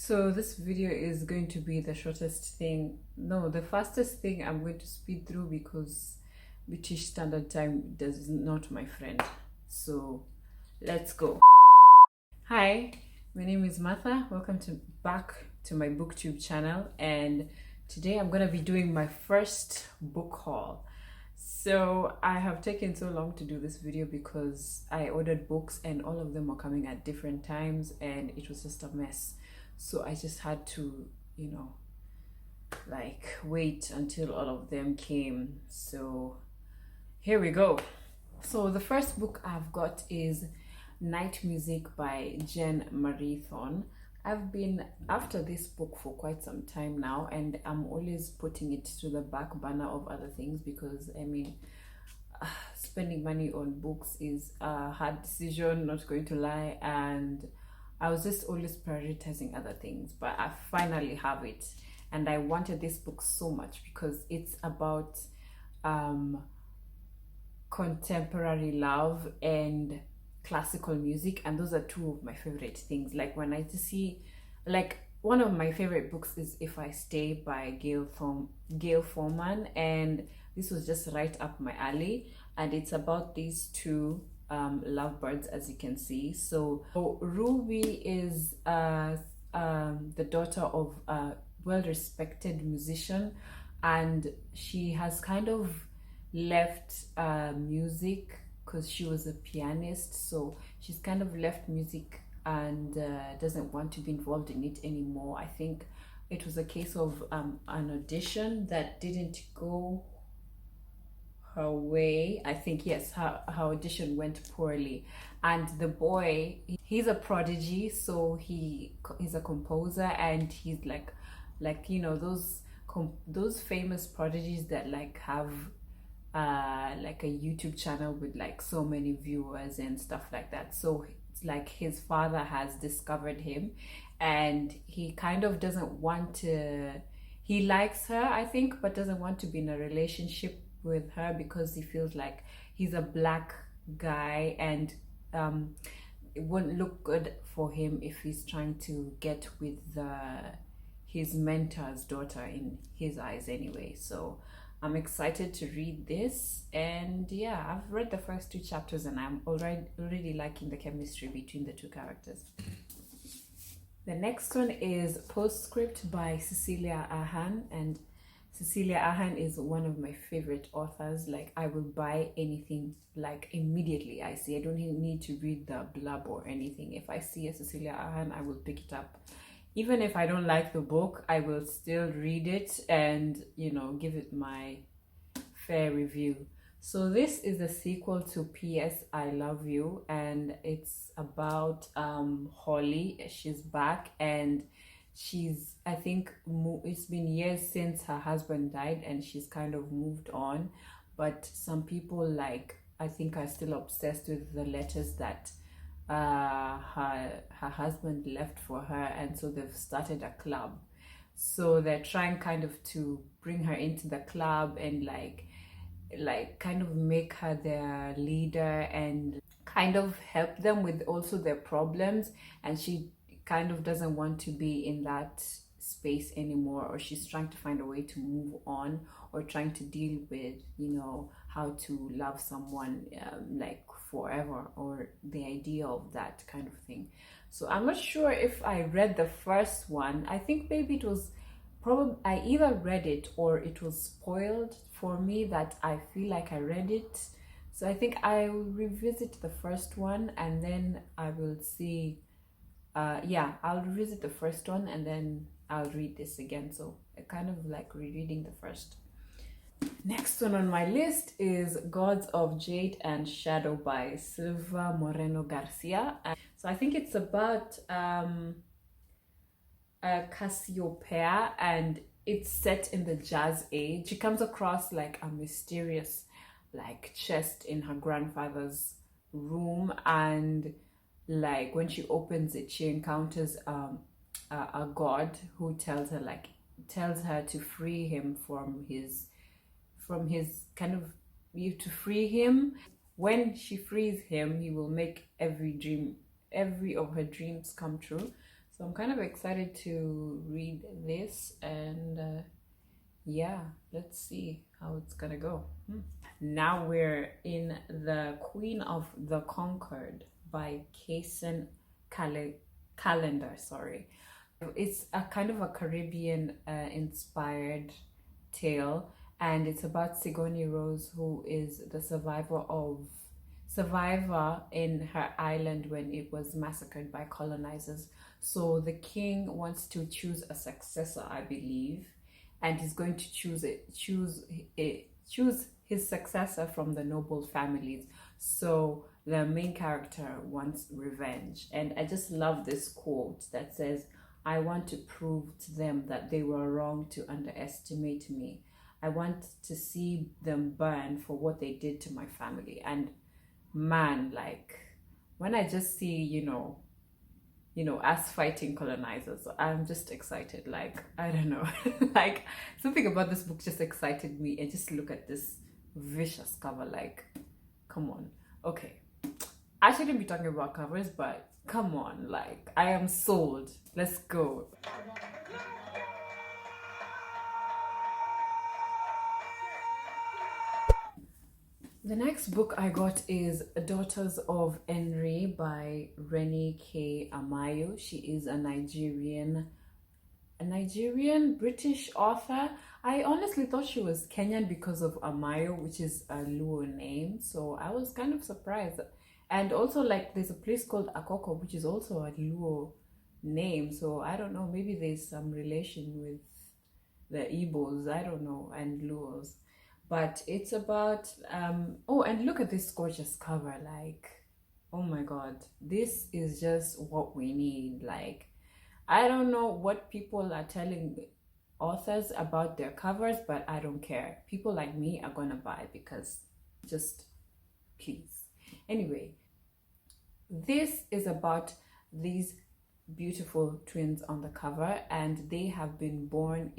So this video is going to be the shortest thing, no, the fastest thing I'm going to speed through because British Standard Time is not my friend. So let's go. Hi, my name is Martha. Welcome back to my booktube channel, and today I'm gonna be doing my first book haul. So I have taken so long to do this video because I ordered books and all of them were coming at different times and it was just a mess. So I just had to, wait until all of them came. So here we go. So the first book I've got is Night Music by Jen Thorne. I've been after this book for quite some time now, and I'm always putting it to the back burner of other things because spending money on books is a hard decision, not going to lie, and I was just always prioritizing other things, but I finally have it. And I wanted this book so much because it's about contemporary love and classical music, and those are two of my favorite things. Like when I see, one of my favorite books is If I Stay by Gail Forman, and this was just right up my alley, and it's about these two lovebirds, as you can see. So Ruby is the daughter of a well-respected musician, and she has kind of left music because she was a pianist. So she's kind of left music and doesn't want to be involved in it anymore. I think it was a case of an audition that didn't go her way. I think, yes, her audition went poorly, and the boy, he's a prodigy, so he's a composer, and he's like those famous prodigies that have a YouTube channel with so many viewers and stuff like that. So it's his father has discovered him, and he kind of doesn't want to, he likes her, I think, but doesn't want to be in a relationship with her because he feels like he's a black guy, and it wouldn't look good for him if he's trying to get with his mentor's daughter, in his eyes anyway. So I'm excited to read this, and yeah, I've read the first 2 chapters and I'm already liking the chemistry between the 2 characters. The next one is Postscript by Cecilia Ahan, and Cecilia Ahan is one of my favorite authors. I will buy anything immediately I see. I don't even need to read the blurb or anything. If I see a Cecilia Ahan, I will pick it up. Even if I don't like the book, I will still read it and, give it my fair review. So this is a sequel to P.S. I Love You, and it's about Holly. She's back, and I think it's been years since her husband died, and she's kind of moved on. But some people, I think, are still obsessed with the letters that her husband left for her, and so they've started a club. So they're trying kind of to bring her into the club and kind of make her their leader and kind of help them with also their problems, and she kind of doesn't want to be in that space anymore, or she's trying to find a way to move on, or trying to deal with how to love someone forever, or the idea of that kind of thing. So I'm not sure if I read the first one. I think maybe it was I either read it or it was spoiled for me that I feel like I read it. So I think I will revisit the first one, and then I will see I'll revisit the first one and then I'll read this again. So I kind of like rereading the first. Next one on my list is Gods of Jade and Shadow by Silva Moreno Garcia. So I think it's about a Cassiopeia, and it's set in the Jazz age. She comes across a mysterious chest in her grandfather's room, and when she opens it, she encounters a god who tells her to free him from his kind of, to free him. When she frees him, he will make every of her dreams come true. So I'm kind of excited to read this, and yeah, let's see how it's gonna go. Now we're in The Queen of the Conquered by Calendar, sorry. It's a kind of a Caribbean inspired tale, and it's about Sigourney Rose, who is the survivor in her island when it was massacred by colonizers. So the king wants to choose a successor, I believe, and he's going to choose his successor from the noble families. So the main character wants revenge, and I just love this quote that says, "I want to prove to them that they were wrong to underestimate me. I want to see them burn for what they did to my family." And man, like when I just see, us fighting colonizers, I'm just excited. Like, I don't know, like something about this book just excited me. And just look at this vicious cover, like, come on. Okay, I shouldn't be talking about covers, but come on, like, I am sold. Let's go. The next book I got is Daughters of Enry by Renike Amayo. She is a Nigerian British author. I honestly thought she was Kenyan because of Amayo, which is a Luo name. So I was kind of surprised. And also, like, there's a place called Akoko, which is also a Luo name. So I don't know, maybe there's some relation with the Igbos, I don't know, and Luos. But it's about oh, and look at this gorgeous cover. Like, oh my god, this is just what we need. Like, I don't know what people are telling authors about their covers, but I don't care. People like me are gonna buy because just please. Anyway, this is about these beautiful twins on the cover, and they have been born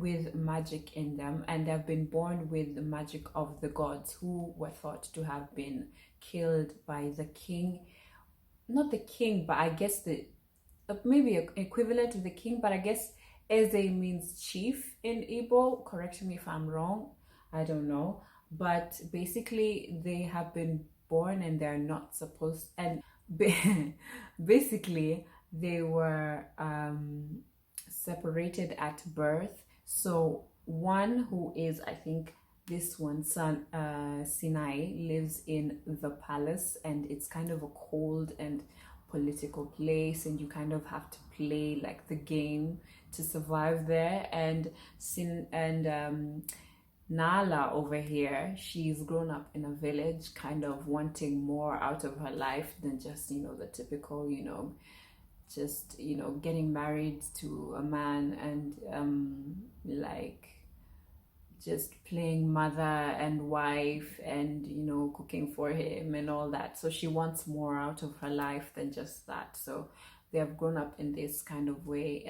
with magic in them, and they've been born with the magic of the gods, who were thought to have been killed by the king. Not the king, but I guess the maybe equivalent to the king, but I guess Eze means chief in Igbo. Correct me if I'm wrong, I don't know. But basically they have been born and they're not supposed, and basically they were separated at birth. So one, who is, I think this one son, Sinai, lives in the palace, and it's kind of a cold and political place, and you kind of have to play like the game to survive there. And Nala over here, she's grown up in a village, kind of wanting more out of her life than just, the typical, just, getting married to a man and like just playing mother and wife and, cooking for him and all that. So she wants more out of her life than just that. So they have grown up in this kind of way.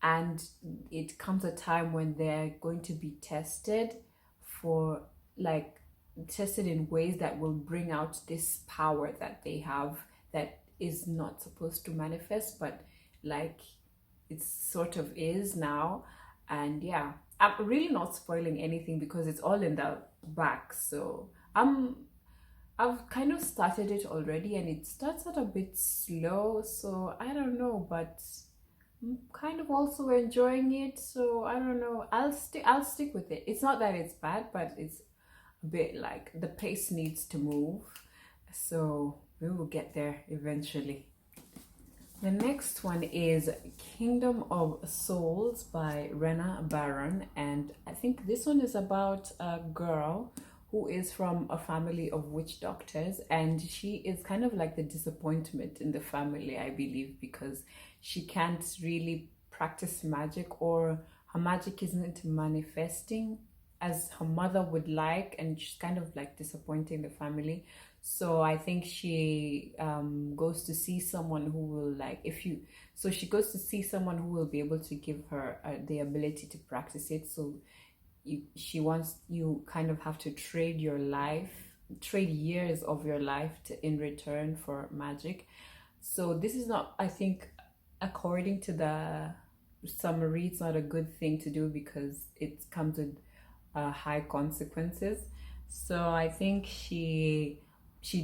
And it comes a time when they're going to be tested tested in ways that will bring out this power that they have, that is not supposed to manifest, but like it sort of is now. And yeah, I'm really not spoiling anything because it's all in the back. So I've kind of started it already, and it starts out a bit slow, so I don't know, but I'm kind of also enjoying it. So I don't know, I'll stick with it. It's not that it's bad, but it's a bit like the pace needs to move, so we will get there eventually. The next one is Kingdom of Souls by Rena Barron, and I think this one is about a girl who is from a family of witch doctors, and she is kind of like the disappointment in the family, I believe, because she can't really practice magic, or her magic isn't manifesting as her mother would like, and she's kind of like disappointing the family. So I think she goes to see someone who will she goes to see someone who will be able to give her the ability to practice it. So you kind of have to trade your life trade years of your life in return for magic. So this is not, I think, according to the summary, it's not a good thing to do because it comes with high consequences. So I think she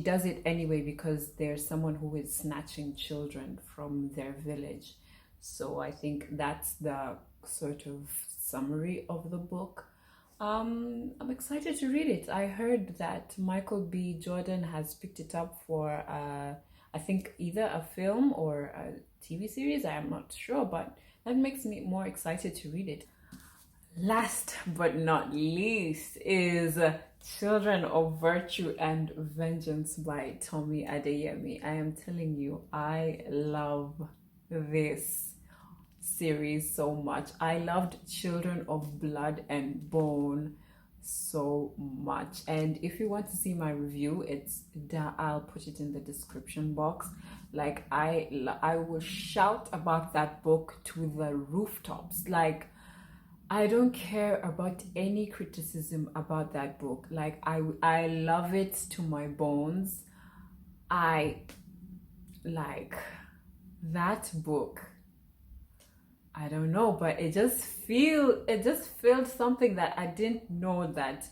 does it anyway because there's someone who is snatching children from their village. So I think that's the sort of summary of the book. I'm excited to read it. I heard that Michael B. Jordan has picked it up for, I think, either a film or a TV series. I am not sure, but that makes me more excited to read it. Last but not least is Children of Virtue and Vengeance by Tommy Adeyemi. I am telling you, I love this series so much. I loved Children of Blood and Bone so much, and if you want to see my review, I'll put it in the description box. Like I will shout about that book to the rooftops. Like I don't care about any criticism about that book. Like I love it to my bones. I like that book. I don't know, but it just felt something that I didn't know that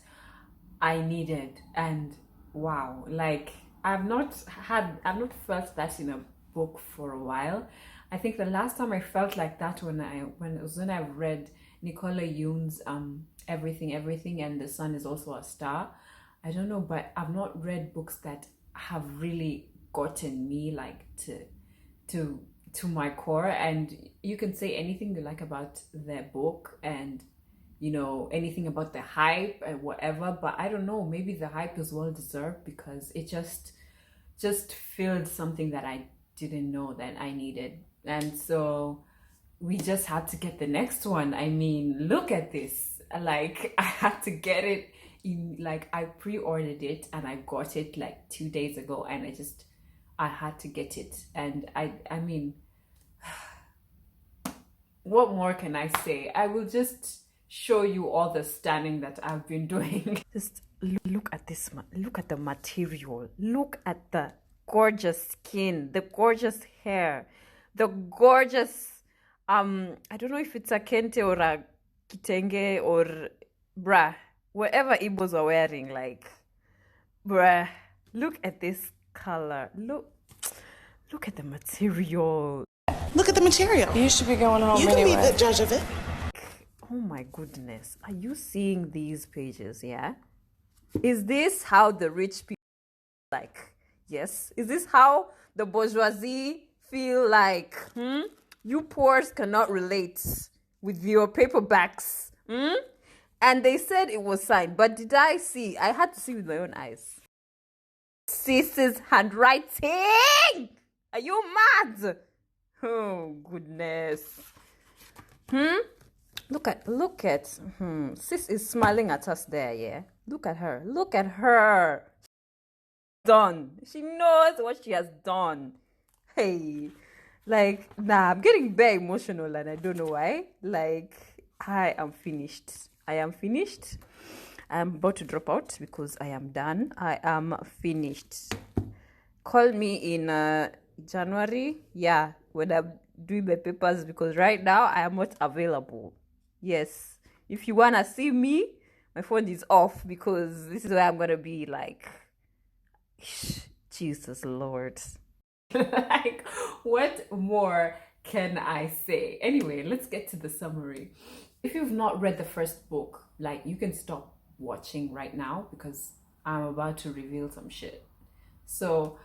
I needed. And wow, like I've not felt that in a book for a while. I think the last time I felt like that when I read Nicola Yoon's Everything and the Sun is Also a Star. I don't know, but I've not read books that have really gotten me like to my core. And you can say anything you like about their book and anything about the hype and whatever, but I don't know, maybe the hype is well deserved because it just filled something that I didn't know that I needed. And so we just had to get the next one. I mean, look at this. Like I had to get it in, like I pre-ordered it and I got it like 2 days ago, and I had to get it. And I mean, what more can I say? I will just show you all the standing that I've been doing. Just look at this, look at the material, look at the gorgeous skin, the gorgeous hair, the gorgeous, I don't know if it's a kente or a kitenge or bruh, whatever Igbos are wearing, like, bruh, look at this color, look at the material. Look at the material. You should be going home You anyway. can be the judge of it. Oh my goodness. Are you seeing these pages? Yeah. Is this how the rich people like? Yes. Is this how the bourgeoisie feel like? You poors cannot relate with your paperbacks. And they said it was signed, but did I see? I had to see with my own eyes. Sis's handwriting. Are you mad? Oh goodness. Look at Sis is smiling at us there, yeah. Look at her. Done. She knows what she has done. Hey, like, nah, I'm getting very emotional and I don't know why. Like, I am finished. I'm about to drop out because I am done. I am finished. Call me in January, yeah, when I'm doing my papers, because right now I am not available. Yes, if you wanna see me, my phone is off because this is where I'm gonna be. Like, Jesus Lord. Like, what more can I say? Anyway, let's get to the summary. If you've not read the first book, like, you can stop watching right now because I'm about to reveal some shit. So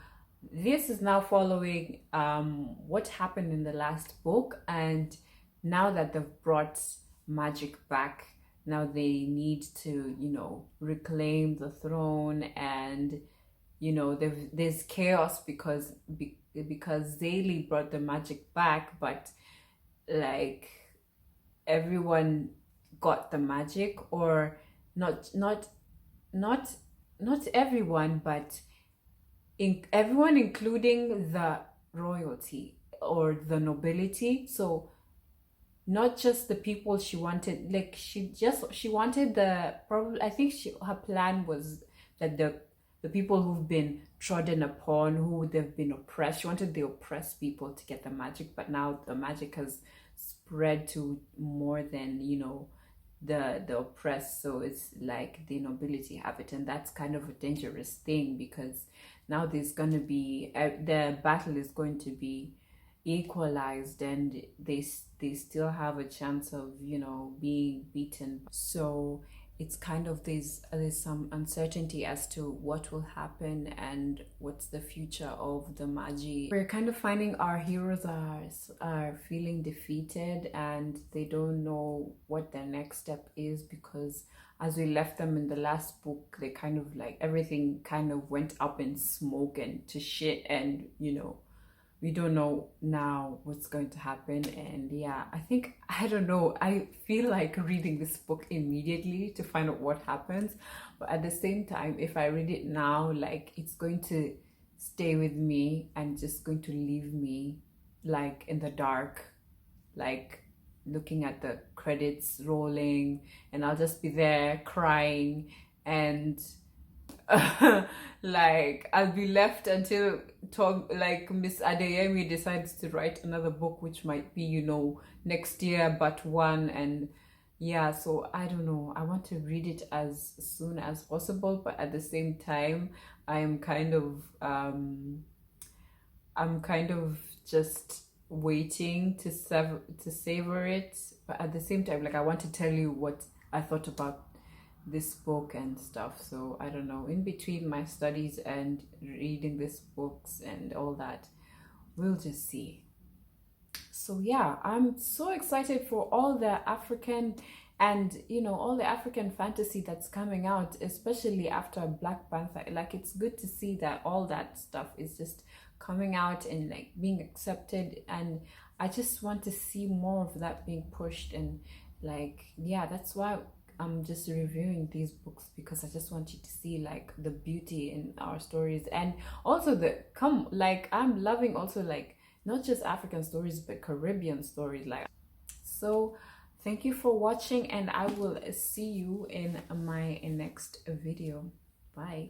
this is now following what happened in the last book, and now that they've brought magic back, now they need to reclaim the throne, and there's chaos because Zaylee brought the magic back, but like everyone got the magic, or not everyone, but everyone, including the royalty or the nobility. So not just the people she wanted, like she wanted her plan was that the people who've been trodden upon, who they've been oppressed. She wanted the oppressed people to get the magic, but now the magic has spread to more than, you know, the oppressed. So it's like the nobility have it, and that's kind of a dangerous thing, because now there's going to be the battle is going to be equalized, and they still have a chance of, you know, being beaten. So it's kind of there's some uncertainty as to what will happen and what's the future of the Magi. We're kind of finding our heroes are feeling defeated, and they don't know what their next step is, because as we left them in the last book, they kind of like everything kind of went up in smoke and to shit, and you know, we don't know now what's going to happen. And yeah, I don't know, I feel like reading this book immediately to find out what happens, but at the same time, if I read it now, like it's going to stay with me and just going to leave me like in the dark, like looking at the credits rolling, and I'll just be there crying, and like I'll be left until Miss Adeyemi decides to write another book, which might be, you know, next year, but one. And yeah, so I don't know, I want to read it as soon as possible, but at the same time, I'm kind of just waiting to savor it. But at the same time, like I want to tell you what I thought about this book and stuff. So I don't know, in between my studies and reading these books and all that, we'll just see. So yeah, I'm so excited for all the African and, you know, all the African fantasy that's coming out, especially after Black Panther. Like it's good to see that all that stuff is just coming out and like being accepted, and I just want to see more of that being pushed. And like, yeah, that's why I'm just reviewing these books, because I just want you to see like the beauty in our stories, and also I'm loving also like not just African stories but Caribbean stories. Like, so thank you for watching, and I will see you in my next video. Bye.